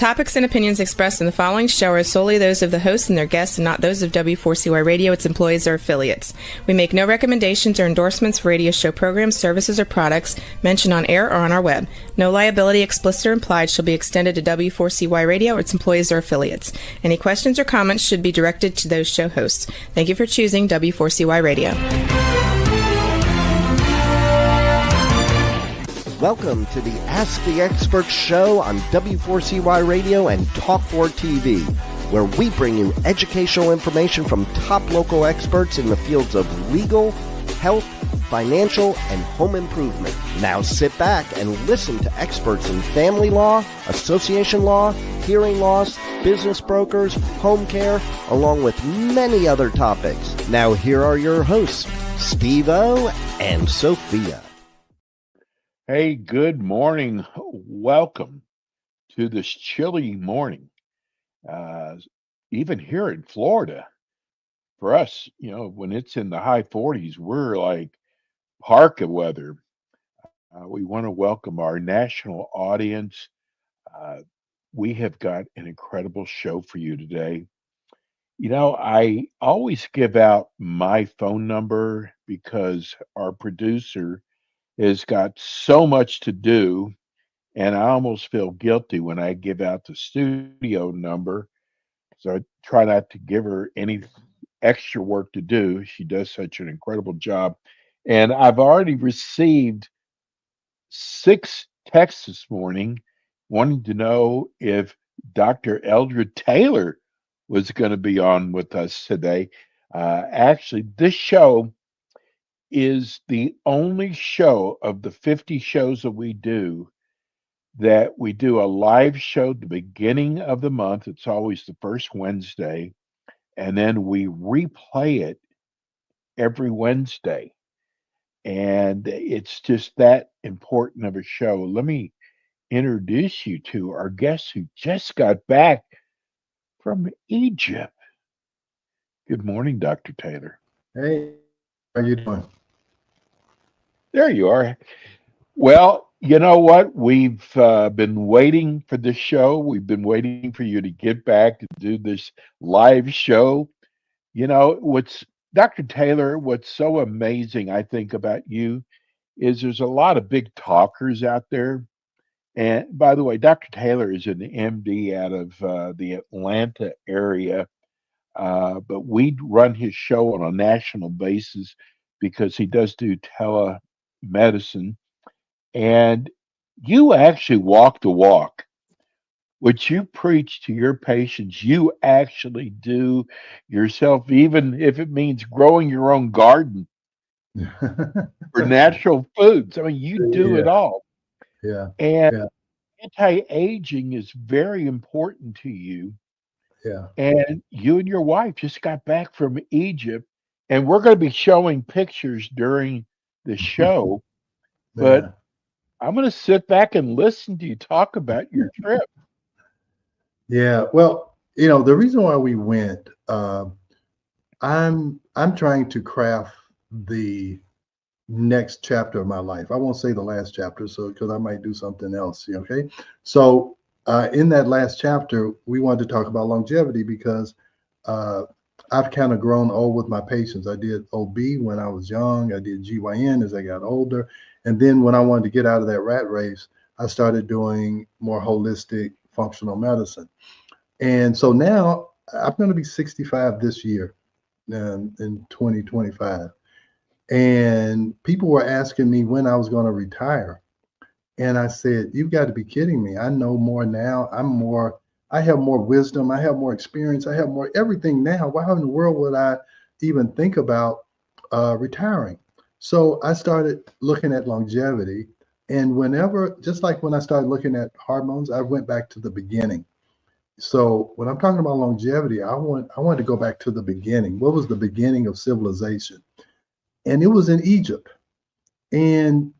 topics and opinions expressed in the following show are solely those of the host and their guests and not those of W4CY Radio, its employees, or affiliates. We make no recommendations or endorsements for radio show programs, services, or products mentioned on air or on our web. No liability, explicit or implied, shall be extended to W4CY Radio or its employees or affiliates. Any questions or comments should be directed to those show hosts. Thank you for choosing W4CY Radio. Welcome to the Ask the Expert show on W4CY Radio and Talk4 TV, where we bring you educational information from top local experts in the fields of legal, health, financial, and home improvement. Now sit back and listen to experts in family law, association law, hearing loss, business brokers, home care, along with many other topics. Now here are your hosts, Steve-O and Sophia. Hey, good morning. Welcome to this chilly morning. Even here in Florida, for us, when it's in the high 40s, we're like parka weather. We want to welcome our national audience. We have got an incredible show for you today. I always give out my phone number because our producer has got so much to do, and I almost feel guilty when I give out the studio number. So I try not to give her any extra work to do. She does such an incredible job. And I've already received 6 texts this morning wanting to know if Dr. Eldred Taylor was going to be on with us today. Actually, this show is the only show of the 50 shows that we do a live show at the beginning of the month. It's always the first Wednesday, and then we replay it every Wednesday. And it's just that important of a show. Let me introduce you to our guest who just got back from Egypt. Good morning, Dr. Taylor. Hey, how you doing? There you are. Well, you know what? We've been waiting for this show. We've been waiting for you to get back to do this live show. Dr. Taylor, what's so amazing, I think, about you is there's a lot of big talkers out there. And by the way, Dr. Taylor is an MD out of the Atlanta area, but we run his show on a national basis because he does do telemedicine. And you actually walk the walk. What you preach to your patients, you actually do yourself, even if it means growing your own garden for natural foods. I mean, you do it all. Yeah. And anti-aging is very important to you. Yeah. And you and your wife just got back from Egypt, and we're going to be showing pictures during the show, but I'm going to sit back and listen to you talk about your trip. Yeah. Well, the reason why we went, I'm trying to craft the next chapter of my life. I won't say the last chapter, because I might do something else. Okay. So in that last chapter, we wanted to talk about longevity because I've kind of grown old with my patients. I did OB when I was young. I did GYN as I got older. And then when I wanted to get out of that rat race, I started doing more holistic functional medicine. And so now I'm going to be 65 this year in 2025. And people were asking me when I was going to retire. And I said, you've got to be kidding me. I know more now. I have more wisdom. I have more experience. I have more everything now. Why in the world would I even think about retiring? So I started looking at longevity. And just like when I started looking at hormones, I went back to the beginning. So when I'm talking about longevity, I want to go back to the beginning. What was the beginning of civilization? And it was in Egypt. And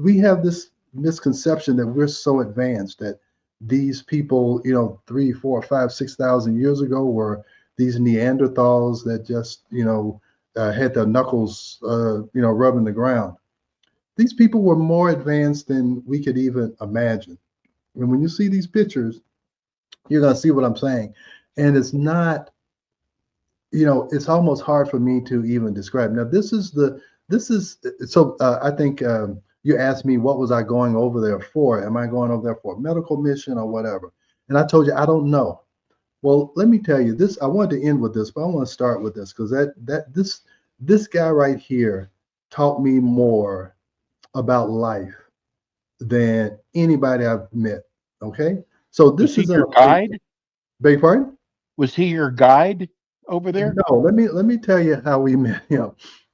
we have this misconception that we're so advanced that these people, 3, 4, 5, 6,000 years ago were these Neanderthals that just, had their knuckles, rubbing the ground. These people were more advanced than we could even imagine. And when you see these pictures, You're going to see what I'm saying. And it's not, it's almost hard for me to even describe. Now, I think you asked me, what was I going over there for? Am I going over there for a medical mission or whatever? And I told you, I don't know. Well, let me tell you this. I wanted to end with this, but I want to start with this because this guy right here taught me more about life than anybody I've met. Okay, so this is your guide. Beg your pardon? Was he your guide over there? No. Let me tell you how we met him.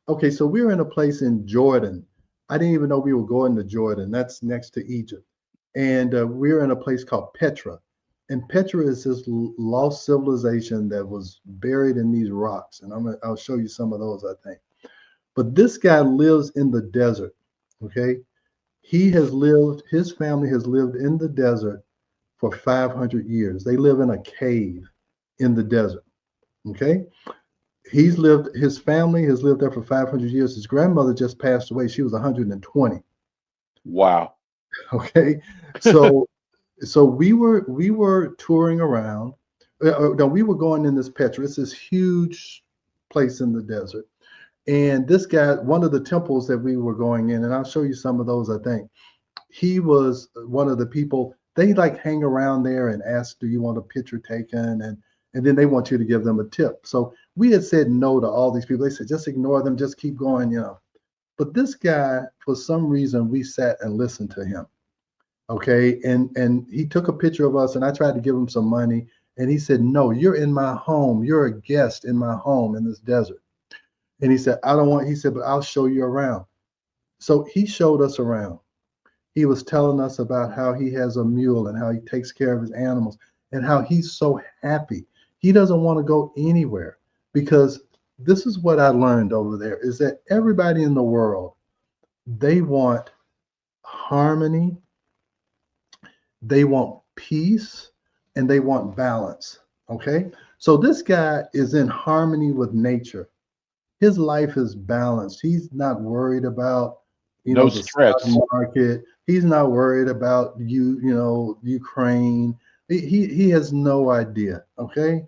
Okay, so we were in a place in Jordan. I didn't even know we were going to Jordan. That's next to Egypt, and we were in a place called Petra. And Petra is this lost civilization that was buried in these rocks. And I'll show you some of those, I think. But this guy lives in the desert. Okay. His family has lived in the desert for 500 years. They live in a cave in the desert. Okay. His family has lived there for 500 years. His grandmother just passed away. She was 120. Wow. Okay. So we were touring around. No, we were going in this Petra. It's this huge place in the desert. And this guy, one of the temples that we were going in, and I'll show you some of those, I think. He was one of the people, they like hang around there and ask, do you want a picture taken? And then they want you to give them a tip. So we had said no to all these people. They said, just ignore them, just keep going, But this guy, for some reason, we sat and listened to him. Okay, and he took a picture of us, and I tried to give him some money, and he said, no, you're in my home. You're a guest in my home in this desert. And he said, he said, but I'll show you around. So he showed us around. He was telling us about how he has a mule and how he takes care of his animals and how he's so happy. He doesn't want to go anywhere, because this is what I learned over there, is that everybody in the world, they want harmony, they want peace, and they want balance. Okay. So this guy is in harmony with nature. His life is balanced. He's not worried about, No the stress. stock market. He's not worried about Ukraine. He has no idea. Okay.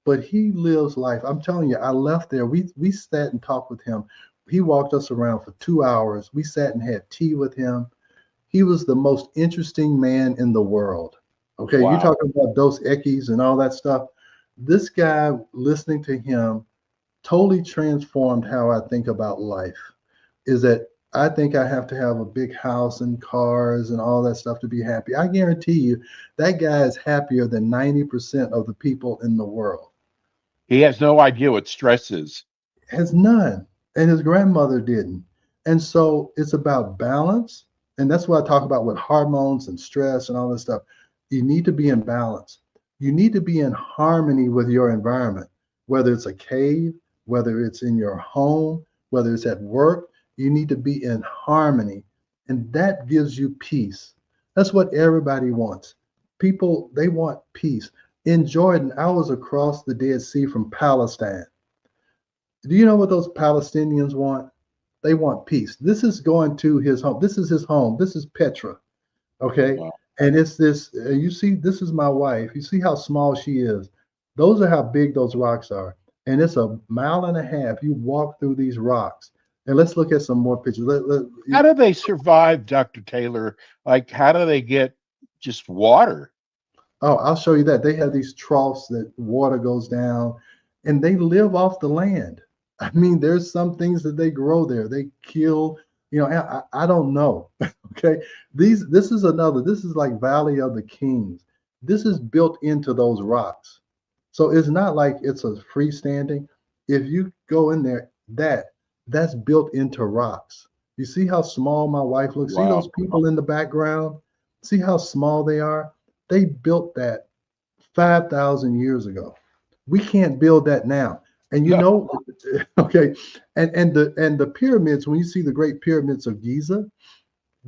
But he lives life. I'm telling you, I left there. We sat and talked with him. He walked us around for 2 hours. We sat and had tea with him. He was the most interesting man in the world. Okay, Wow. You're talking about Dos Equis and all that stuff. This guy, listening to him, totally transformed how I think about life. Is that I think I have to have a big house and cars and all that stuff to be happy. I guarantee you that guy is happier than 90% of the people in the world. He has no idea what stress is. Has none. And his grandmother didn't. And so it's about balance. And that's what I talk about with hormones and stress and all this stuff. You need to be in balance. You need to be in harmony with your environment, whether it's a cave, whether it's in your home, whether it's at work. You need to be in harmony. And that gives you peace. That's what everybody wants. People, they want peace. In Jordan, I was across the Dead Sea from Palestine. Do you know what those Palestinians want? They want peace. This is going to his home. This is his home. This is Petra. Okay. Wow. And it's this, you see, this is my wife. You see how small she is. Those are how big those rocks are. And it's 1.5 miles. You walk through these rocks. And let's look at some more pictures. How do they survive, Dr. Taylor? Like, how do they get just water? Oh, I'll show you that. They have these troughs that water goes down, and they live off the land. I mean, there's some things that they grow there. They kill, I don't know. Okay. This is like Valley of the Kings. This is built into those rocks. So it's not like it's a freestanding. If you go in there, that's built into rocks. You see how small my wife looks? Wow. See those people in the background? See how small they are? They built that 5,000 years ago. We can't build that now. And okay. And the pyramids, when you see the great pyramids of Giza,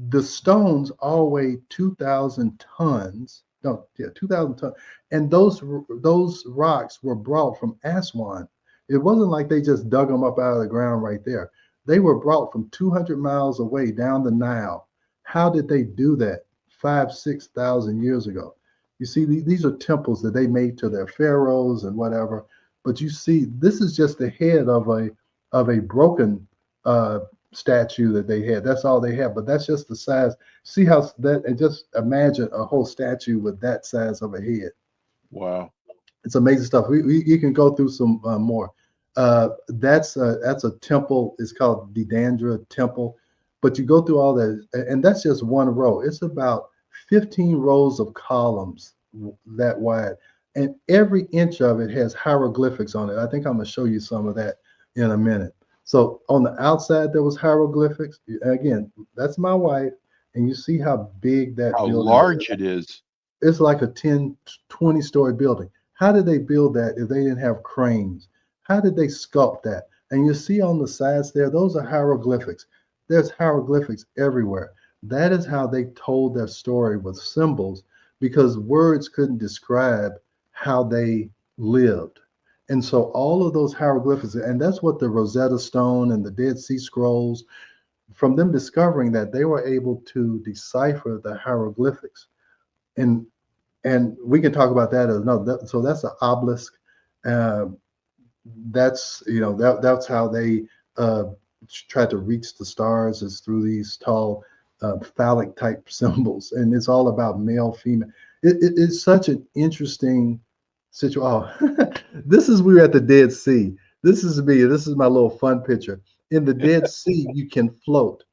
the stones all weigh 2,000 tons. 2,000 tons. And those rocks were brought from Aswan. It wasn't like they just dug them up out of the ground right there. They were brought from 200 miles away down the Nile. How did they do that 5,000 to 6,000 years ago? You see, these are temples that they made to their pharaohs and whatever. But you see, this is just the head of a broken statue that they had. That's all they have. But that's just the size. See how that, and just imagine a whole statue with that size of a head. Wow. It's amazing stuff. You can go through some more. That's a temple. It's called Dendra Temple. But you go through all that, and that's just one row. It's about 15 rows of columns that wide, and every inch of it has hieroglyphics on it. I think I'm going to show you some of that in a minute. So on the outside, there was hieroglyphics. Again, that's my wife, and you see how big that How building large is. it is. It's like a 10, 20-story building. How did they build that if they didn't have cranes? How did they sculpt that? And you see on the sides there, those are hieroglyphics. There's hieroglyphics everywhere. That is how they told their story with symbols, because words couldn't describe how they lived. And so all of those hieroglyphics, and that's what the Rosetta Stone and the Dead Sea Scrolls, from them discovering that, they were able to decipher the hieroglyphics. And we can talk about that as so that's an obelisk. That's that's how they tried to reach the stars, is through these tall phallic type symbols, and it's all about male, female. It's such an interesting situation. Oh, we were at the Dead Sea. This is me. This is my little fun picture. In the Dead Sea, you can float.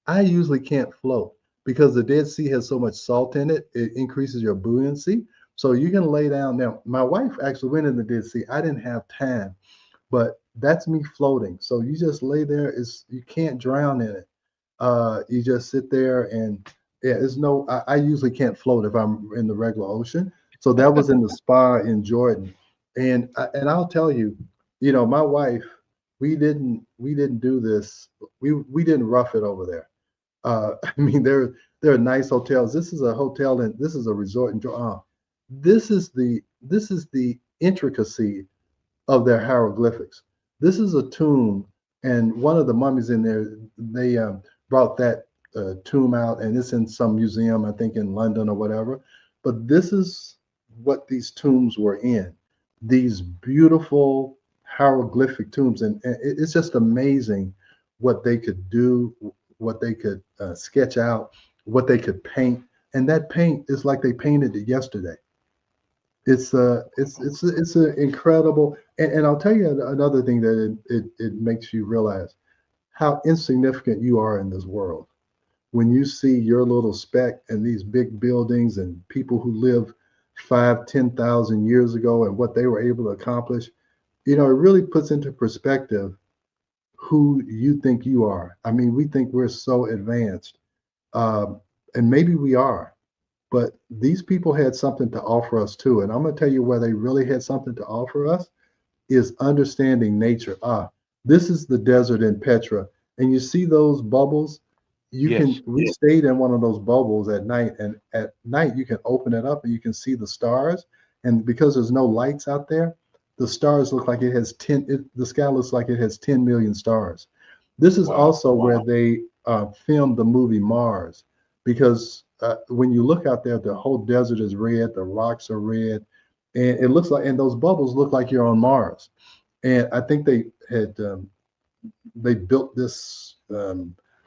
I usually can't float because the Dead Sea has so much salt in it. It increases your buoyancy. So you can lay down. Now, my wife actually went in the Dead Sea. I didn't have time, but that's me floating. So you just lay there. You can't drown in it. You just sit there, and yeah, there's no. I usually can't float if I'm in the regular ocean. So that was in the spa in Jordan, and I'll tell you, my wife, we didn't do this. We didn't rough it over there. I mean, there are nice hotels. This is a hotel, and this is a resort in Jordan. This is the intricacy of their hieroglyphics. This is a tomb, and one of the mummies in there, they brought that tomb out, and it's in some museum, I think in London or whatever. But this is what these tombs were in, these beautiful hieroglyphic tombs. And it's just amazing what they could do, what they could sketch out, what they could paint. And that paint is like they painted it yesterday. It's an incredible, and I'll tell you another thing that it makes you realize how insignificant you are in this world. When you see your little speck and these big buildings and people who lived 5,000-10,000 years ago and what they were able to accomplish, it really puts into perspective who you think you are. I mean, we think we're so advanced, and maybe we are, but these people had something to offer us too. And I'm going to tell you where they really had something to offer us is understanding nature. This is the desert in Petra, and you see those bubbles. We stayed in one of those bubbles at night, and at night you can open it up and you can see the stars. And because there's no lights out there, the stars look like the sky looks like it has 10 million stars. This is also where they filmed the movie Mars, because when you look out there, the whole desert is red, the rocks are red, and it looks like, and those bubbles look like you're on Mars. And I think they built this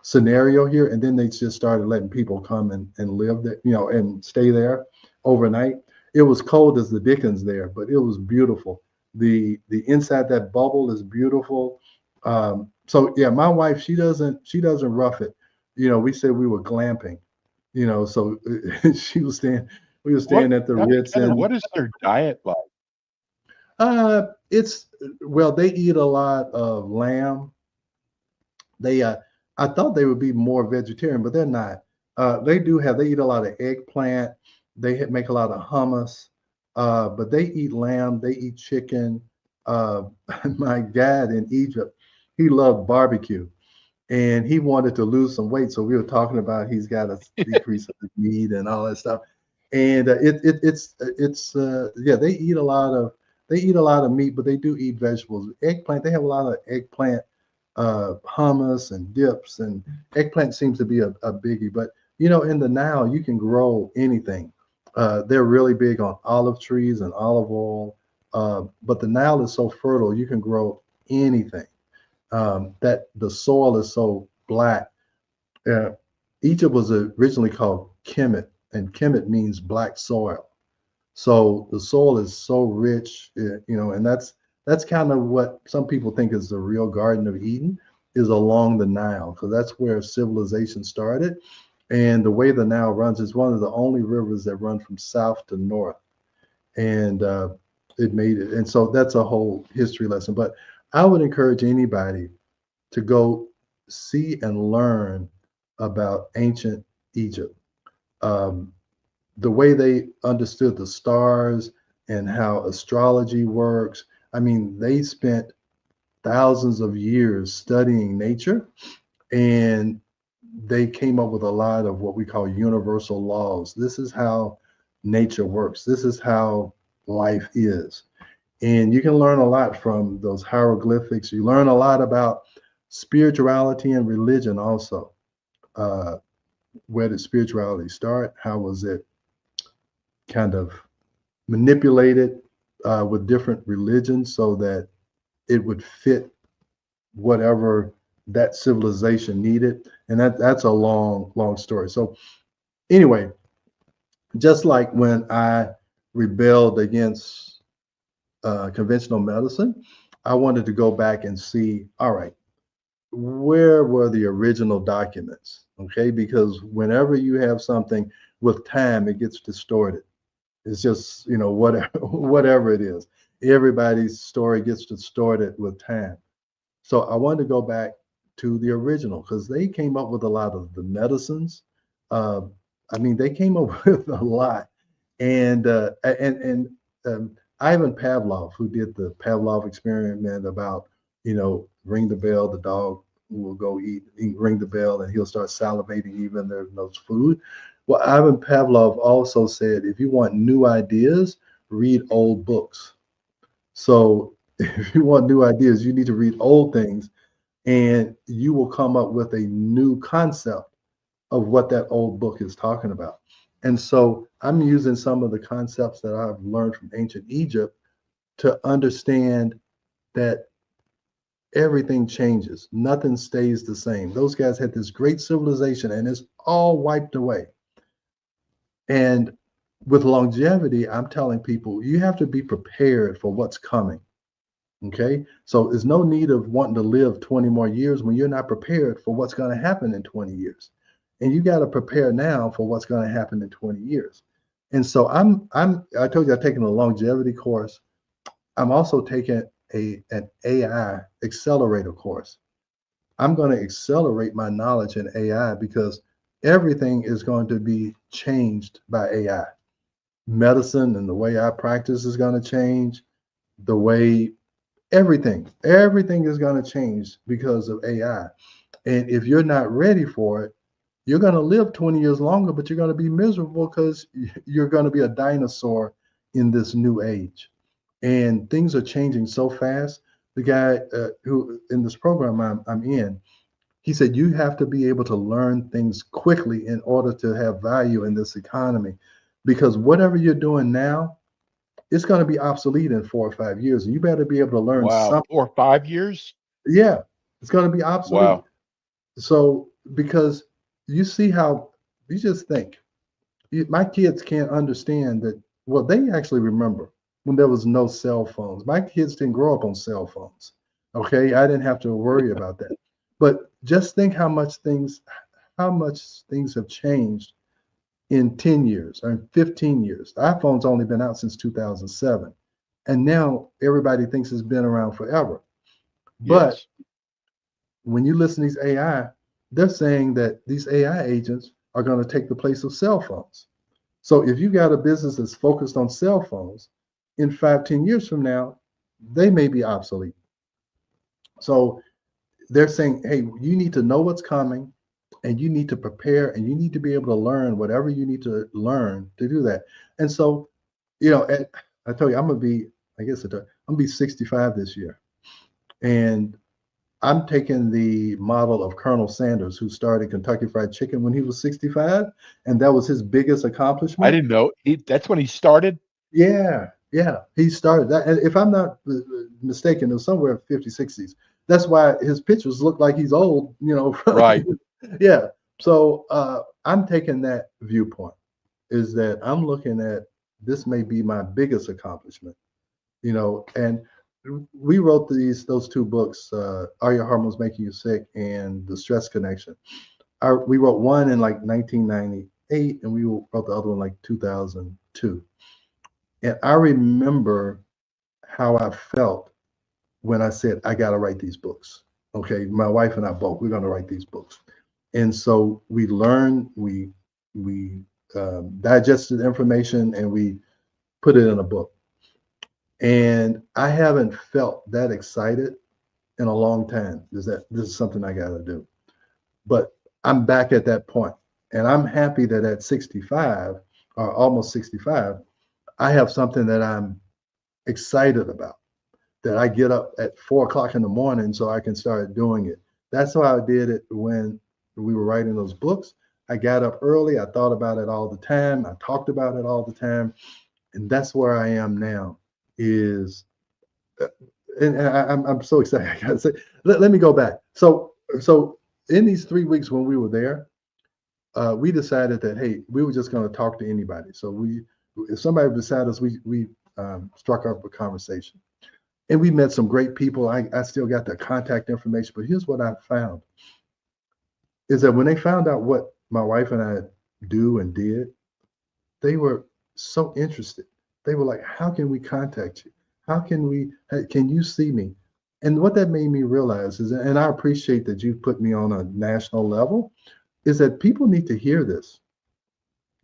scenario here, and then they just started letting people come and live there, and stay there overnight. It was cold as the dickens there, but it was beautiful. The inside that bubble is beautiful. So yeah, my wife, she doesn't rough it. We said we were glamping, so we were staying at the Ritz. And what is their diet like? They eat a lot of lamb. I thought they would be more vegetarian, but they're not. They eat a lot of eggplant. They make a lot of hummus, but they eat lamb. They eat chicken. My dad in Egypt, he loved barbecue, and he wanted to lose some weight. So we were talking about he's got to decrease the meat and all that stuff. And they eat a lot of meat, but they do eat vegetables. Eggplant, they have a lot of eggplant hummus and dips, and eggplant seems to be a biggie. But in the Nile, you can grow anything. They're really big on olive trees and olive oil. But the Nile is so fertile, you can grow anything. That the soil is so black. Egypt was originally called Kemet, and Kemet means black soil. So the soil is so rich, and that's kind of what some people think is the real Garden of Eden, is along the Nile, because that's where civilization started. And the way the Nile runs is one of the only rivers that run from south to north. And it made it. And so that's a whole history lesson. But I would encourage anybody to go see and learn about ancient Egypt. The way they understood the stars and how astrology works. I mean, they spent thousands of years studying nature, and they came up with a lot of what we call universal laws. This is how nature works. This is how life is. And you can learn a lot from those hieroglyphics. You learn a lot about spirituality and religion also. Where did spirituality start? How was it kind of manipulated with different religions so that it would fit whatever that civilization needed? And that's a long, long story. So anyway, just like when I rebelled against conventional medicine, I wanted to go back and see, all right, where were the original documents? Okay, because whenever you have something with time, it gets distorted. It's just, whatever it is. Everybody's story gets distorted with time. So I wanted to go back to the original, because they came up with a lot of the medicines. They came up with a lot. And Ivan Pavlov, who did the Pavlov experiment about, ring the bell, the dog will go eat, ring the bell, and he'll start salivating even there's no food. Well, Ivan Pavlov also said, if you want new ideas, read old books. So if you want new ideas, you need to read old things, and you will come up with a new concept of what that old book is talking about. And so I'm using some of the concepts that I've learned from ancient Egypt to understand that everything changes. Nothing stays the same. Those guys had this great civilization, and it's all wiped away. And with longevity, I'm telling people, you have to be prepared for what's coming. Okay. So there's no need of wanting to live 20 more years when you're not prepared for what's going to happen in 20 years. And you got to prepare now for what's going to happen in 20 years. And so I told you I've taken a longevity course. I'm also taking an AI accelerator course. I'm going to accelerate my knowledge in AI, because everything is going to be changed by AI. Medicine and the way I practice is going to change. The way everything is going to change because of AI. And if you're not ready for it, you're going to live 20 years longer, but you're going to be miserable, because you're going to be a dinosaur in this new age. And things are changing so fast. The guy who in this program I'm in, he said, you have to be able to learn things quickly in order to have value in this economy, because whatever you're doing now, it's going to be obsolete in 4 or 5 years. And you better be able to learn something. 4 or 5 years? Yeah, it's going to be obsolete. Wow. So, because you see how, you just think, my kids can't understand that. Well, they actually remember when there was no cell phones. My kids didn't grow up on cell phones. Okay, I didn't have to worry about that. But just think how much things have changed in 10 years or in 15 years. The iPhone's only been out since 2007. And now everybody thinks it's been around forever. But Yes. when you listen to these AI, they're saying that these AI agents are going to take the place of cell phones. So if you got a business that's focused on cell phones, in 5-10 years from now, they may be obsolete. So they're saying, hey, you need to know what's coming, and you need to prepare, and you need to be able to learn whatever you need to learn to do that. And so, I tell you, I'm gonna be 65 this year. And I'm taking the model of Colonel Sanders, who started Kentucky Fried Chicken when he was 65, and that was his biggest I accomplishment. didn't know that's when he started. Yeah, yeah, he started that. And if I'm not mistaken, it was somewhere 50s, 60s. That's why his pictures look like he's old, Right. Yeah. So I'm taking that viewpoint, is that I'm looking at this may be my biggest accomplishment, and we wrote those two books, Are Your Hormones Making You Sick and The Stress Connection. We wrote one in like 1998, and we wrote the other one like 2002. And I remember how I felt when I said, I got to write these books. Okay. My wife and I both, we're going to write these books. And so we learned, we digested information, and we put it in a book. And I haven't felt that excited in a long time. This is something I got to do. But I'm back at that point, and I'm happy that at 65 or almost 65, I have something that I'm excited about, that I get up at 4 o'clock in the morning so I can start doing it. That's how I did it when we were writing those books. I got up early. I thought about it all the time. I talked about it all the time. And that's where I am now is, and I'm so excited. I gotta say, let me go back. So in these 3 weeks when we were there, we decided that, hey, we were just going to talk to anybody. So if somebody beside us, we struck up a conversation, and we met some great people. I still got their contact information, but here's what I found is that when they found out what my wife and I do and did, they were so interested. They were like, how can we contact you? Can you see me? And what that made me realize is, and I appreciate that you put me on a national level, is that people need to hear this.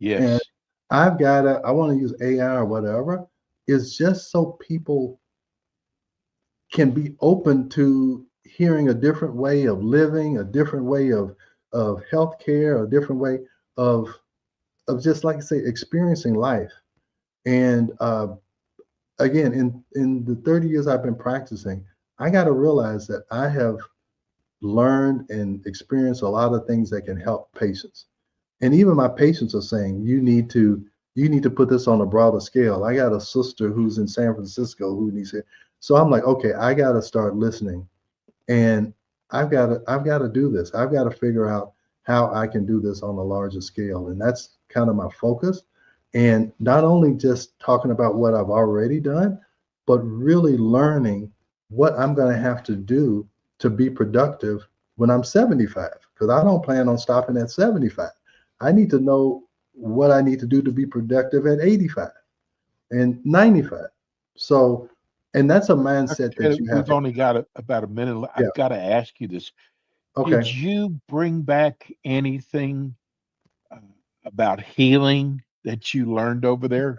Yes. And I want to use AI or whatever, is just so people can be open to hearing a different way of living, a different way of healthcare, a different way of just, like I say, experiencing life. And again, in the 30 years I've been practicing, I got to realize that I have learned and experienced a lot of things that can help patients. And even my patients are saying, you need to put this on a broader scale. I got a sister who's in San Francisco who needs it. So I'm like, okay, I got to start listening, and I've got to do this. I've got to figure out how I can do this on a larger scale. And that's kind of my focus. And not only just talking about what I've already done, but really learning what I'm going to have to do to be productive when I'm 75, because I don't plan on stopping at 75. I need to know what I need to do to be productive at 85 and 95. So, and that's a mindset that you have. We've only got about a minute left. Yeah. I've got to ask you this. Okay. Did you bring back anything about healing that you learned over there?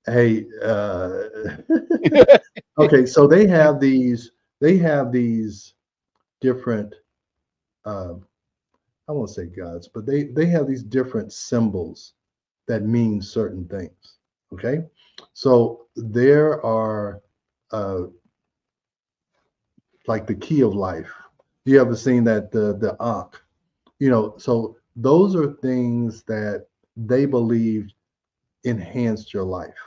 Hey, okay. So they have these different, I won't say gods, but they have these different symbols that mean certain things. Okay. So there are like the key of life. You ever seen that, the Ankh? So those are things that they believed enhanced your life.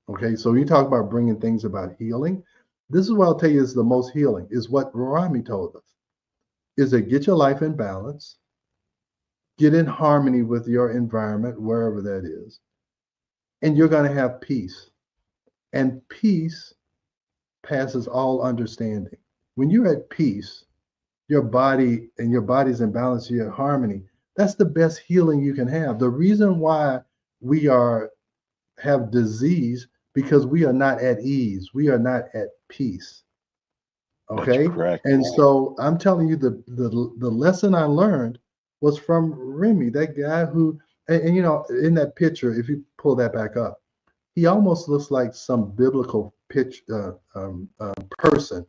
Okay. So you talk about bringing things about healing. This is what I'll tell you is the most healing, is what Rami told us, is that get your life in balance, get in harmony with your environment, wherever that is, and you're going to have peace. And peace passes all understanding. When you're at peace, your body's in balance, you're in harmony. That's the best healing you can have. The reason why we have disease, because we are not at ease. We are not at peace. Okay. That's correct. And so I'm telling you, the lesson I learned was from Remy, that guy who, and in that picture, if you pull that back up, he almost looks like some biblical person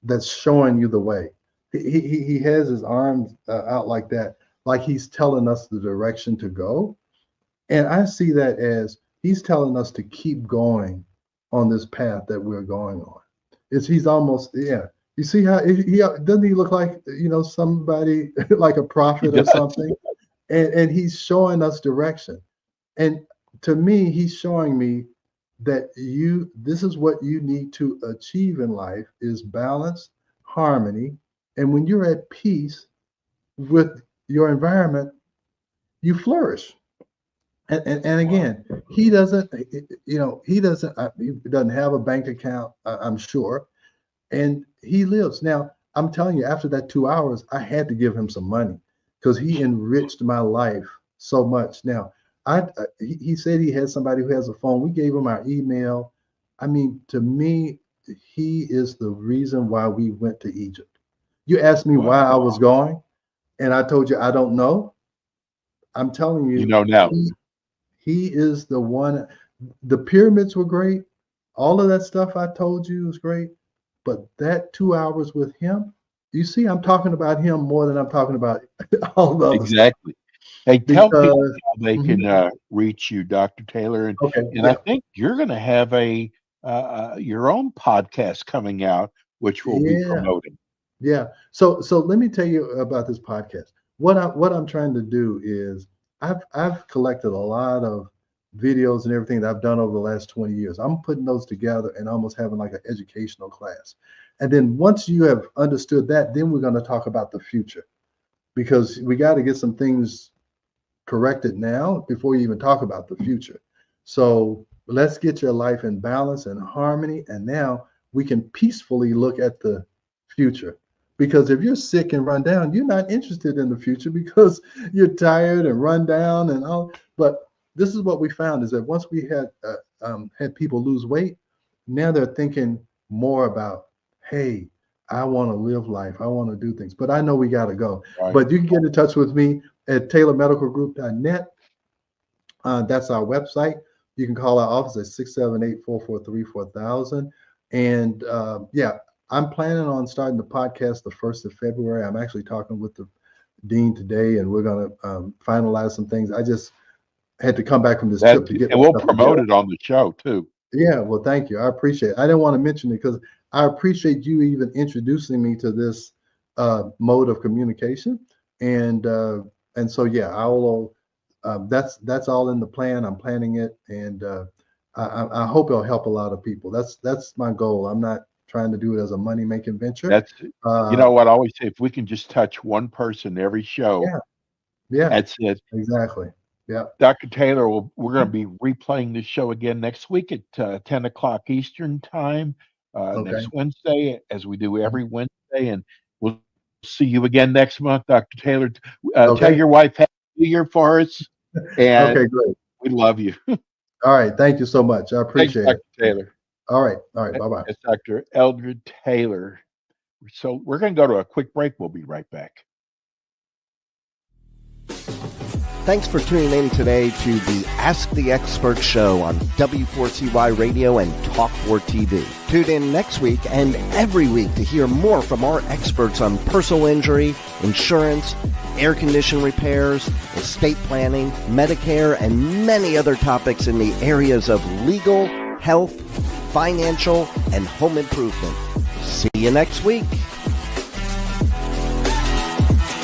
that's showing you the way. He has his arms out like that, like he's telling us the direction to go. And I see that as he's telling us to keep going on this path that we're going on. He's almost, yeah, You see how he doesn't he look like, somebody like a prophet or something? And he's showing us direction. And to me, he's showing me that this is what you need to achieve in life is balance, harmony. And when you're at peace with your environment, you flourish. And again, he doesn't have a bank account, I'm sure. And he lives. Now, I'm telling you, after that 2 hours, I had to give him some money because he enriched my life so much. Now, he said he had somebody who has a phone. We gave him our email. I mean, to me, he is the reason why we went to Egypt. You asked me why I was going, and I told you I don't know. I'm telling you, You know now. He is the one. The pyramids were great. All of that stuff I told you was great. But that 2 hours with him, you see, I'm talking about him more than I'm talking about all the others. Exactly. Hey, tell people Because how they can reach you, Dr. Taylor. And yeah. I think you're going to have your own podcast coming out, which we'll be promoting. Yeah. So let me tell you about this podcast. What I'm trying to do is I've collected a lot of videos and everything that I've done over the last 20 years. I'm putting those together and almost having like an educational class. And then once you have understood that, then we're going to talk about the future, because we got to get some things corrected now before you even talk about the future. So let's get your life in balance and harmony. And now we can peacefully look at the future. Because if you're sick and run down, you're not interested in the future because you're tired and run down and all. But this is what we found is that once we had people lose weight, now they're thinking more about, hey, I want to live life. I want to do things, but I know we got to go. Right. But you can get in touch with me at taylormedicalgroup.net. That's our website. You can call our office at 678-443-4000. And I'm planning on starting the podcast the 1st of February. I'm actually talking with the dean today, and we're going to finalize some things. I just had to come back from this trip to get. And we'll promote it on the show too. Yeah, well, thank you. I appreciate it. I didn't want to mention it because I appreciate you even introducing me to this mode of communication. And so, yeah, I'll. That's all in the plan. I'm planning it, and I hope it'll help a lot of people. That's my goal. I'm not trying to do it as a money-making venture. That's you know what I always say, if we can just touch one person every show, yeah, that's it. Exactly. Yeah. Dr. Taylor, we're going to be replaying this show again next week at 10 o'clock Eastern time, next Wednesday, as we do every Wednesday. And we'll see you again next month, Dr. Taylor. Tell your wife Happy New Year for us. And okay, great. We love you. All right. Thank you so much. I appreciate Thanks, Dr. Taylor. All right. Bye-bye. It's Dr. Eldred Taylor. So we're going to go to a quick break. We'll be right back. Thanks for tuning in today to the Ask the Expert show on W4CY Radio and Talk4 TV. Tune in next week and every week to hear more from our experts on personal injury, insurance, air condition repairs, estate planning, Medicare, and many other topics in the areas of legal, health, financial, and home improvement. See you next week.